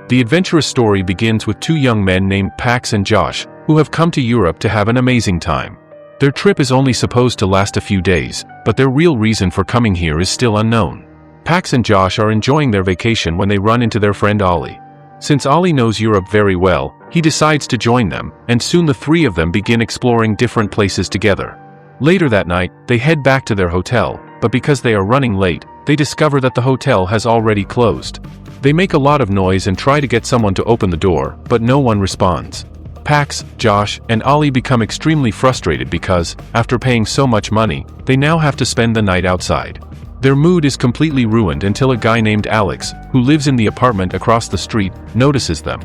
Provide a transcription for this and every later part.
The adventurous story begins with two young men named Pax and Josh, who have come to Europe to have an amazing time. Their trip is only supposed to last a few days, but their real reason for coming here is still unknown. Pax and Josh are enjoying their vacation when they run into their friend Ollie. Since Ollie knows Europe very well, he decides to join them, and soon the three of them begin exploring different places together. Later that night, they head back to their hotel, but because they are running late, they discover that the hotel has already closed. They make a lot of noise and try to get someone to open the door, but no one responds. Pax, Josh, and Ollie become extremely frustrated because, after paying so much money, they now have to spend the night outside. Their mood is completely ruined until a guy named Alex, who lives in the apartment across the street, notices them.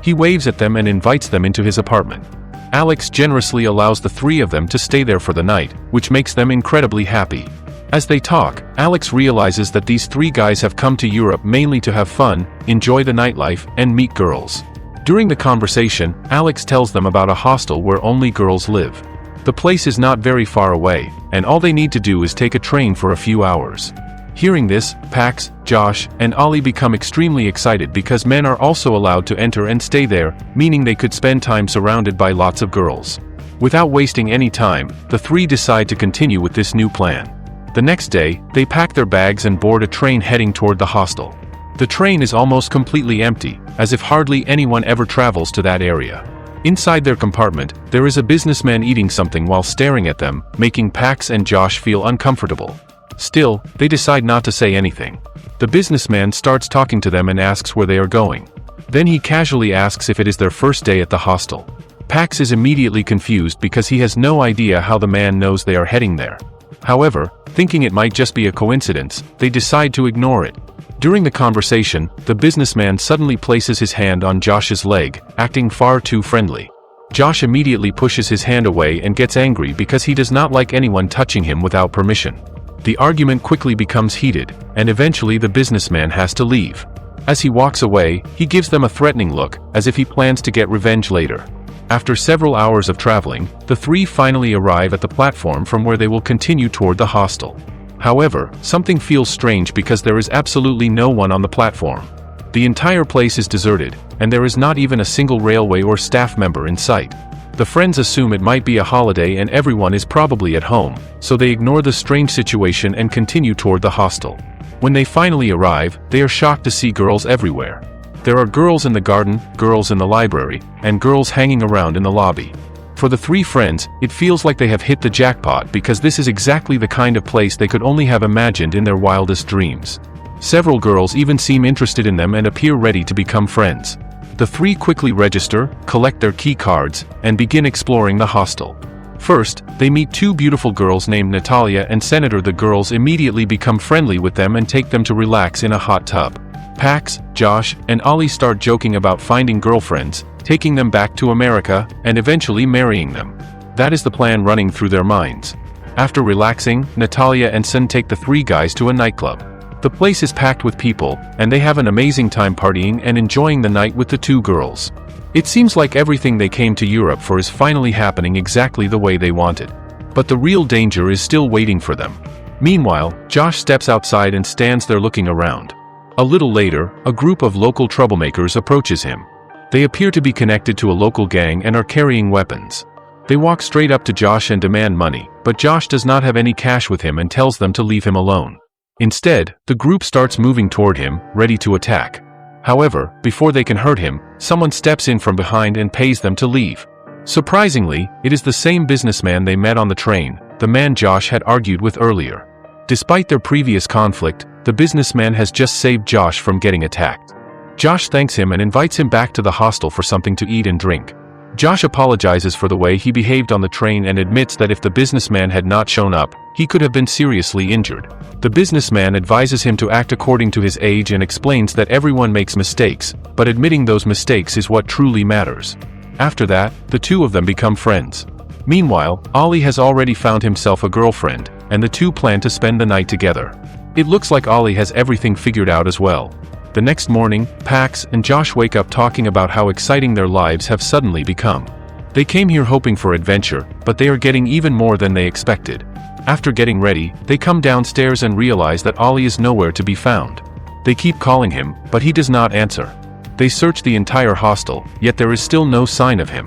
He waves at them and invites them into his apartment. Alex generously allows the three of them to stay there for the night, which makes them incredibly happy. As they talk, Alex realizes that these three guys have come to Europe mainly to have fun, enjoy the nightlife, and meet girls. During the conversation, Alex tells them about a hostel where only girls live. The place is not very far away, and all they need to do is take a train for a few hours. Hearing this, Pax, Josh, and Ollie become extremely excited because men are also allowed to enter and stay there, meaning they could spend time surrounded by lots of girls. Without wasting any time, the three decide to continue with this new plan. The next day, they pack their bags and board a train heading toward the hostel. The train is almost completely empty, as if hardly anyone ever travels to that area. Inside their compartment, there is a businessman eating something while staring at them, making Pax and Josh feel uncomfortable. Still, they decide not to say anything. The businessman starts talking to them and asks where they are going. Then he casually asks if it is their first day at the hostel. Pax is immediately confused because he has no idea how the man knows they are heading there. However, thinking it might just be a coincidence, they decide to ignore it. During the conversation, the businessman suddenly places his hand on Josh's leg, acting far too friendly. Josh immediately pushes his hand away and gets angry because he does not like anyone touching him without permission. The argument quickly becomes heated, and eventually the businessman has to leave. As he walks away, he gives them a threatening look, as if he plans to get revenge later. After several hours of traveling, the three finally arrive at the platform from where they will continue toward the hostel. However, something feels strange because there is absolutely no one on the platform. The entire place is deserted, and there is not even a single railway or staff member in sight. The friends assume it might be a holiday and everyone is probably at home, so they ignore the strange situation and continue toward the hostel. When they finally arrive, they are shocked to see girls everywhere. There are girls in the garden, girls in the library, and girls hanging around in the lobby. For the three friends, it feels like they have hit the jackpot because this is exactly the kind of place they could only have imagined in their wildest dreams. Several girls even seem interested in them and appear ready to become friends. The three quickly register, collect their key cards, and begin exploring the hostel. First, they meet two beautiful girls named Natalia and Senator. The girls immediately become friendly with them and take them to relax in a hot tub. Pax, Josh, and Ollie start joking about finding girlfriends, taking them back to America, and eventually marrying them. That is the plan running through their minds. After relaxing, Natalia and Sen take the three guys to a nightclub. The place is packed with people, and they have an amazing time partying and enjoying the night with the two girls. It seems like everything they came to Europe for is finally happening exactly the way they wanted. But the real danger is still waiting for them. Meanwhile, Josh steps outside and stands there looking around. A little later, a group of local troublemakers approaches him. They appear to be connected to a local gang and are carrying weapons. They walk straight up to Josh and demand money, but Josh does not have any cash with him and tells them to leave him alone. Instead, the group starts moving toward him, ready to attack. However, before they can hurt him, someone steps in from behind and pays them to leave. Surprisingly, it is the same businessman they met on the train, the man Josh had argued with earlier. Despite their previous conflict, the businessman has just saved Josh from getting attacked. Josh thanks him and invites him back to the hostel for something to eat and drink. Josh apologizes for the way he behaved on the train and admits that if the businessman had not shown up, he could have been seriously injured. The businessman advises him to act according to his age and explains that everyone makes mistakes, but admitting those mistakes is what truly matters. After that, the two of them become friends. Meanwhile, Ollie has already found himself a girlfriend, and the two plan to spend the night together. It looks like Ollie has everything figured out as well. The next morning, Pax and Josh wake up talking about how exciting their lives have suddenly become. They came here hoping for adventure, but they are getting even more than they expected. After getting ready, they come downstairs and realize that Ollie is nowhere to be found. They keep calling him, but he does not answer. They search the entire hostel, yet there is still no sign of him.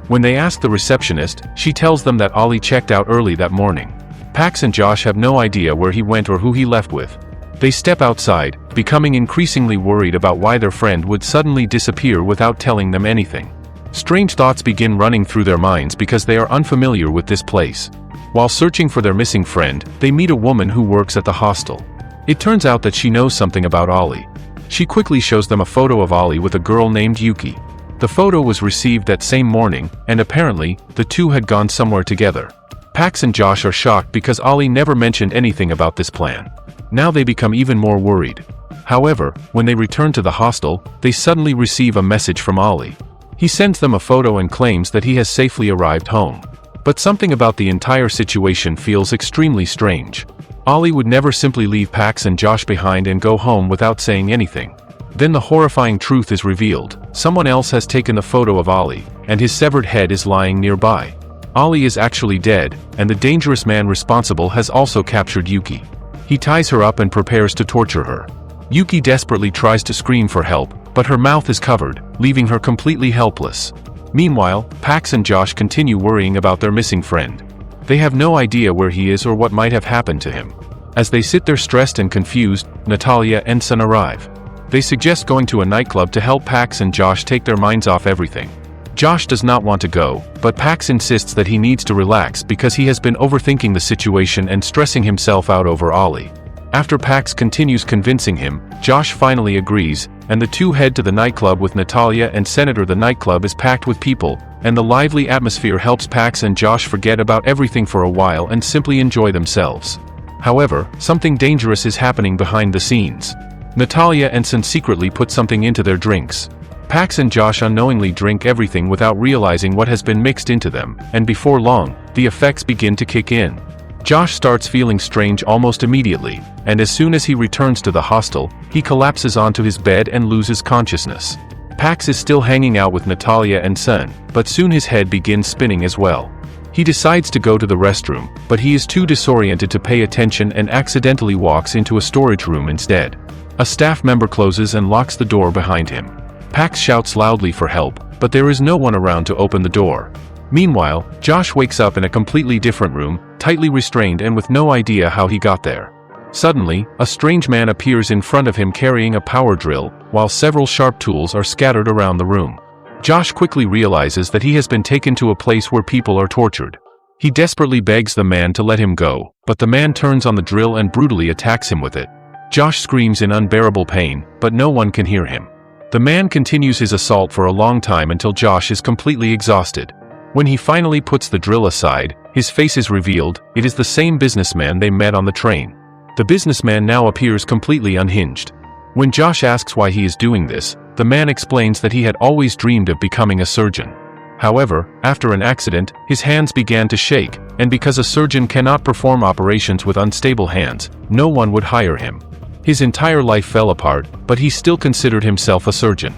When they ask the receptionist, she tells them that Ollie checked out early that morning. Pax and Josh have no idea where he went or who he left with. They step outside, becoming increasingly worried about why their friend would suddenly disappear without telling them anything. Strange thoughts begin running through their minds because they are unfamiliar with this place. While searching for their missing friend, they meet a woman who works at the hostel. It turns out that she knows something about Ollie. She quickly shows them a photo of Ollie with a girl named Yuki. The photo was received that same morning, and apparently, the two had gone somewhere together. Pax and Josh are shocked because Ollie never mentioned anything about this plan. Now they become even more worried. However, when they return to the hostel, they suddenly receive a message from Ollie. He sends them a photo and claims that he has safely arrived home. But something about the entire situation feels extremely strange. Ollie would never simply leave Pax and Josh behind and go home without saying anything. Then the horrifying truth is revealed. Someone else has taken the photo of Ollie, and his severed head is lying nearby. Ollie is actually dead, and the dangerous man responsible has also captured Yuki. He ties her up and prepares to torture her. Yuki desperately tries to scream for help, but her mouth is covered, leaving her completely helpless. Meanwhile, Pax and Josh continue worrying about their missing friend. They have no idea where he is or what might have happened to him. As they sit there stressed and confused, Natalia and Sun arrive. They suggest going to a nightclub to help Pax and Josh take their minds off everything. Josh does not want to go, but Pax insists that he needs to relax because he has been overthinking the situation and stressing himself out over Ollie. After Pax continues convincing him, Josh finally agrees, and the two head to the nightclub with Natalia and Senator. The nightclub is packed with people, and the lively atmosphere helps Pax and Josh forget about everything for a while and simply enjoy themselves. However, something dangerous is happening behind the scenes. Natalia and Sun secretly put something into their drinks. Pax and Josh unknowingly drink everything without realizing what has been mixed into them, and before long, the effects begin to kick in. Josh starts feeling strange almost immediately, and as soon as he returns to the hostel, he collapses onto his bed and loses consciousness. Pax is still hanging out with Natalia and Sun, but soon his head begins spinning as well. He decides to go to the restroom, but he is too disoriented to pay attention and accidentally walks into a storage room instead. A staff member closes and locks the door behind him. Pax shouts loudly for help, but there is no one around to open the door. Meanwhile, Josh wakes up in a completely different room, tightly restrained and with no idea how he got there. Suddenly, a strange man appears in front of him carrying a power drill, while several sharp tools are scattered around the room. Josh quickly realizes that he has been taken to a place where people are tortured. He desperately begs the man to let him go, but the man turns on the drill and brutally attacks him with it. Josh screams in unbearable pain, but no one can hear him. The man continues his assault for a long time until Josh is completely exhausted. When he finally puts the drill aside, his face is revealed. It is the same businessman they met on the train. The businessman now appears completely unhinged. When Josh asks why he is doing this, the man explains that he had always dreamed of becoming a surgeon. However, after an accident, his hands began to shake, and because a surgeon cannot perform operations with unstable hands, no one would hire him. His entire life fell apart, but he still considered himself a surgeon.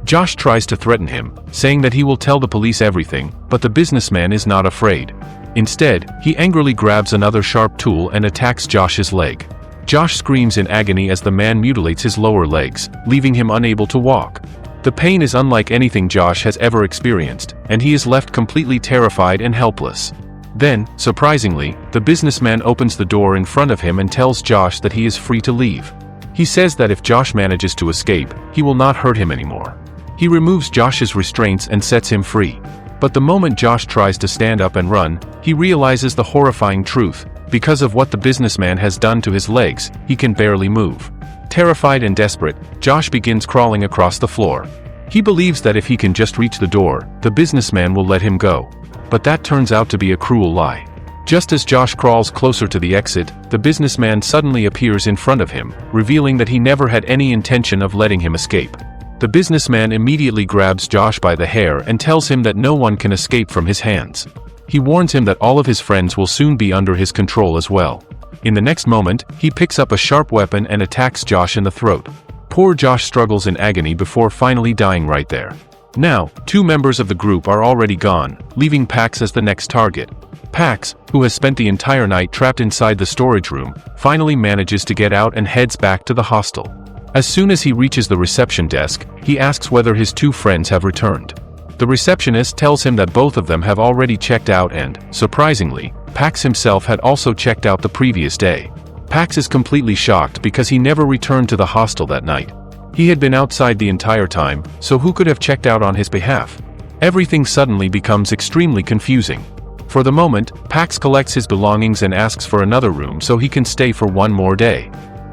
Josh tries to threaten him, saying that he will tell the police everything, but the businessman is not afraid. Instead, he angrily grabs another sharp tool and attacks Josh's leg. Josh screams in agony as the man mutilates his lower legs, leaving him unable to walk. The pain is unlike anything Josh has ever experienced, and he is left completely terrified and helpless. Then, surprisingly, the businessman opens the door in front of him and tells Josh that he is free to leave. He says that if Josh manages to escape, he will not hurt him anymore. He removes Josh's restraints and sets him free. But the moment Josh tries to stand up and run, he realizes the horrifying truth. Because of what the businessman has done to his legs, he can barely move. Terrified and desperate, Josh begins crawling across the floor. He believes that if he can just reach the door, the businessman will let him go. But that turns out to be a cruel lie. Just as Josh crawls closer to the exit, the businessman suddenly appears in front of him, revealing that he never had any intention of letting him escape. The businessman immediately grabs Josh by the hair and tells him that no one can escape from his hands. He warns him that all of his friends will soon be under his control as well. In the next moment, he picks up a sharp weapon and attacks Josh in the throat. Poor Josh struggles in agony before finally dying right there. Now, two members of the group are already gone, leaving Pax as the next target. Pax, who has spent the entire night trapped inside the storage room, finally manages to get out and heads back to the hostel. As soon as he reaches the reception desk, he asks whether his two friends have returned. The receptionist tells him that both of them have already checked out and, surprisingly, Pax himself had also checked out the previous day. Pax is completely shocked because he never returned to the hostel that night. He had been outside the entire time, so who could have checked out on his behalf? Everything suddenly becomes extremely confusing. For the moment, Pax collects his belongings and asks for another room so he can stay for one more day.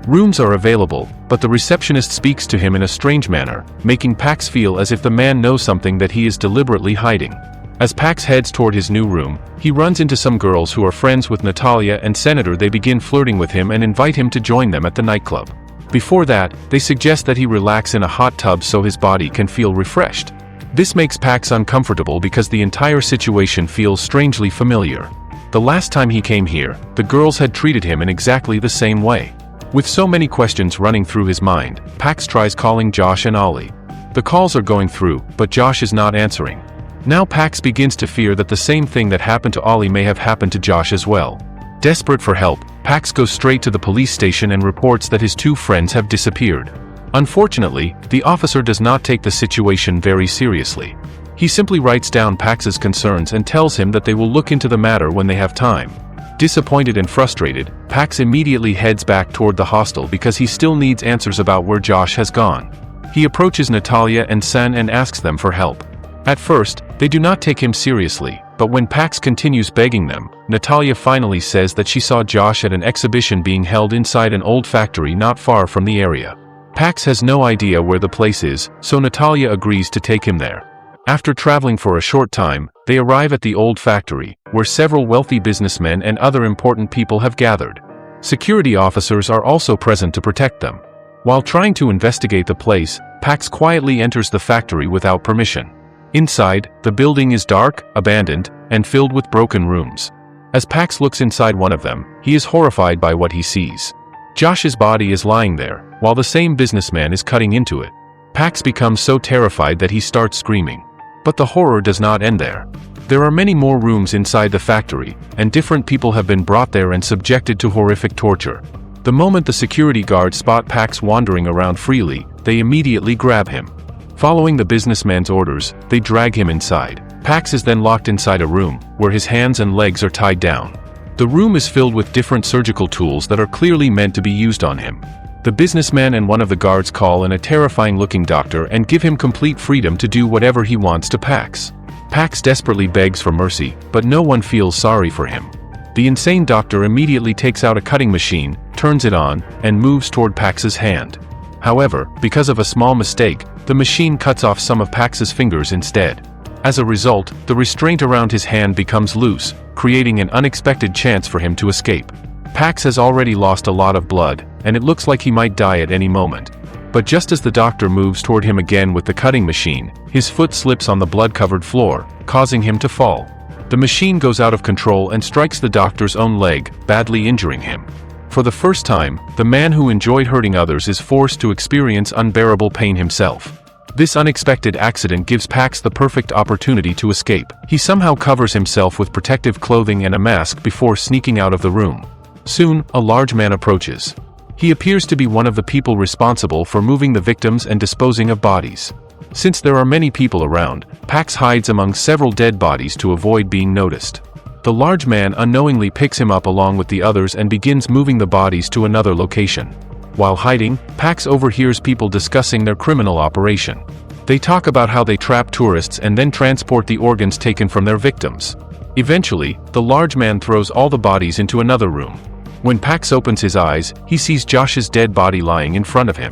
Rooms are available, but the receptionist speaks to him in a strange manner, making Pax feel as if the man knows something that he is deliberately hiding. As Pax heads toward his new room, he runs into some girls who are friends with Natalia and Senator. They begin flirting with him and invite him to join them at the nightclub. Before that, they suggest that he relax in a hot tub so his body can feel refreshed. This makes Pax uncomfortable because the entire situation feels strangely familiar. The last time he came here, the girls had treated him in exactly the same way. With so many questions running through his mind, Pax tries calling Josh and Ollie. The calls are going through, but Josh is not answering. Now Pax begins to fear that the same thing that happened to Ollie may have happened to Josh as well. Desperate for help, Pax goes straight to the police station and reports that his two friends have disappeared. Unfortunately, the officer does not take the situation very seriously. He simply writes down Pax's concerns and tells him that they will look into the matter when they have time. Disappointed and frustrated, Pax immediately heads back toward the hostel because he still needs answers about where Josh has gone. He approaches Natalia and Sen and asks them for help. At first, they do not take him seriously, but when Pax continues begging them, Natalia finally says that she saw Josh at an exhibition being held inside an old factory not far from the area. Pax has no idea where the place is, so Natalia agrees to take him there. After traveling for a short time, they arrive at the old factory, where several wealthy businessmen and other important people have gathered. Security officers are also present to protect them. While trying to investigate the place, Pax quietly enters the factory without permission. Inside, the building is dark, abandoned, and filled with broken rooms. As Pax looks inside one of them, he is horrified by what he sees. Josh's body is lying there, while the same businessman is cutting into it. Pax becomes so terrified that he starts screaming. But the horror does not end there. There are many more rooms inside the factory, and different people have been brought there and subjected to horrific torture. The moment the security guards spot Pax wandering around freely, they immediately grab him. Following the businessman's orders, they drag him inside. Pax is then locked inside a room, where his hands and legs are tied down. The room is filled with different surgical tools that are clearly meant to be used on him. The businessman and one of the guards call in a terrifying-looking doctor and give him complete freedom to do whatever he wants to Pax. Pax desperately begs for mercy, but no one feels sorry for him. The insane doctor immediately takes out a cutting machine, turns it on, and moves toward Pax's hand. However, because of a small mistake, the machine cuts off some of Pax's fingers instead. As a result, the restraint around his hand becomes loose, creating an unexpected chance for him to escape. Pax has already lost a lot of blood, and it looks like he might die at any moment. But just as the doctor moves toward him again with the cutting machine, his foot slips on the blood-covered floor, causing him to fall. The machine goes out of control and strikes the doctor's own leg, badly injuring him. For the first time, the man who enjoyed hurting others is forced to experience unbearable pain himself. This unexpected accident gives Pax the perfect opportunity to escape. He somehow covers himself with protective clothing and a mask before sneaking out of the room. Soon, a large man approaches. He appears to be one of the people responsible for moving the victims and disposing of bodies. Since there are many people around, Pax hides among several dead bodies to avoid being noticed. The large man unknowingly picks him up along with the others and begins moving the bodies to another location. While hiding, Pax overhears people discussing their criminal operation. They talk about how they trap tourists and then transport the organs taken from their victims. Eventually, the large man throws all the bodies into another room. When Pax opens his eyes, he sees Josh's dead body lying in front of him.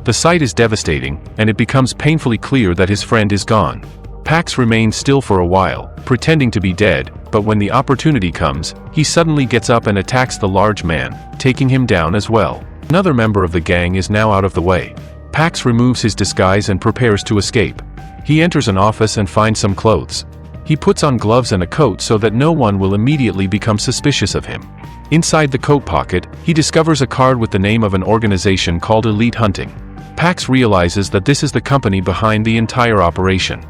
The sight is devastating, and it becomes painfully clear that his friend is gone. Pax remains still for a while, pretending to be dead, but when the opportunity comes, he suddenly gets up and attacks the large man, taking him down as well. Another member of the gang is now out of the way. Pax removes his disguise and prepares to escape. He enters an office and finds some clothes. He puts on gloves and a coat so that no one will immediately become suspicious of him. Inside the coat pocket, he discovers a card with the name of an organization called Elite Hunting. Pax realizes that this is the company behind the entire operation.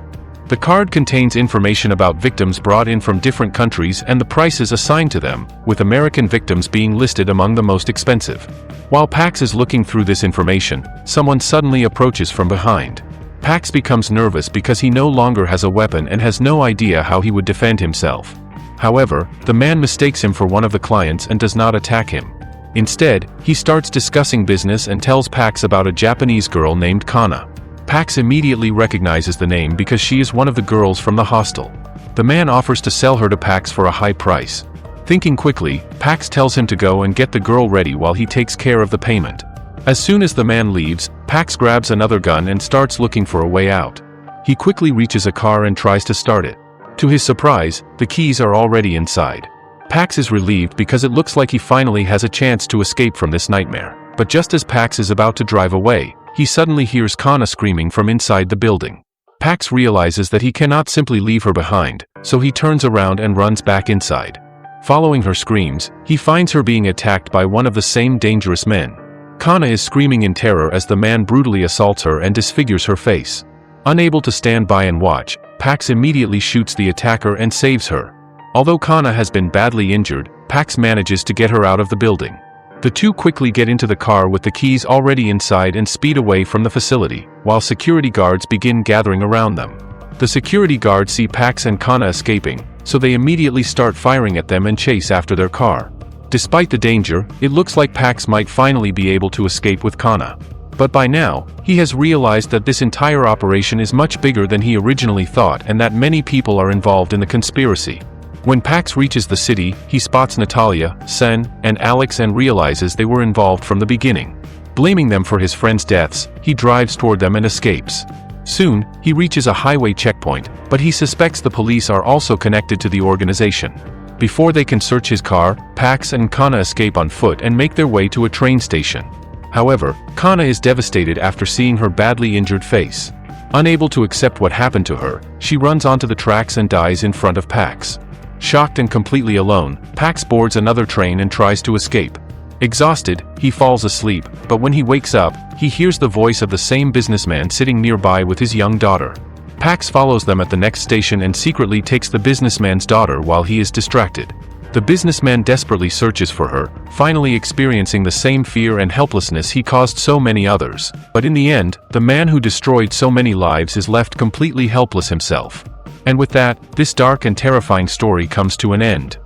The card contains information about victims brought in from different countries and the prices assigned to them, with American victims being listed among the most expensive. While Pax is looking through this information, someone suddenly approaches from behind. Pax becomes nervous because he no longer has a weapon and has no idea how he would defend himself. However, the man mistakes him for one of the clients and does not attack him. Instead, he starts discussing business and tells Pax about a Japanese girl named Kana. Pax immediately recognizes the name because she is one of the girls from the hostel. The man offers to sell her to Pax for a high price. Thinking quickly, Pax tells him to go and get the girl ready while he takes care of the payment. As soon as the man leaves, Pax grabs another gun and starts looking for a way out. He quickly reaches a car and tries to start it. To his surprise, the keys are already inside. Pax is relieved because it looks like he finally has a chance to escape from this nightmare. But just as Pax is about to drive away, he suddenly hears Kana screaming from inside the building. Pax realizes that he cannot simply leave her behind, so he turns around and runs back inside. Following her screams, he finds her being attacked by one of the same dangerous men. Kana is screaming in terror as the man brutally assaults her and disfigures her face. Unable to stand by and watch, Pax immediately shoots the attacker and saves her. Although Kana has been badly injured, Pax manages to get her out of the building. The two quickly get into the car with the keys already inside and speed away from the facility, while security guards begin gathering around them. The security guards see Pax and Kana escaping, so they immediately start firing at them and chase after their car. Despite the danger, it looks like Pax might finally be able to escape with Kana. But by now, he has realized that this entire operation is much bigger than he originally thought and that many people are involved in the conspiracy. When Pax reaches the city, he spots Natalia, Sen, and Alex and realizes they were involved from the beginning. Blaming them for his friends' deaths, he drives toward them and escapes. Soon, he reaches a highway checkpoint, but he suspects the police are also connected to the organization. Before they can search his car, Pax and Kana escape on foot and make their way to a train station. However, Kana is devastated after seeing her badly injured face. Unable to accept what happened to her, she runs onto the tracks and dies in front of Pax. Shocked and completely alone, Pax boards another train and tries to escape. Exhausted, he falls asleep, but when he wakes up, he hears the voice of the same businessman sitting nearby with his young daughter. Pax follows them at the next station and secretly takes the businessman's daughter while he is distracted. The businessman desperately searches for her, finally experiencing the same fear and helplessness he caused so many others. But in the end, the man who destroyed so many lives is left completely helpless himself. And with that, this dark and terrifying story comes to an end.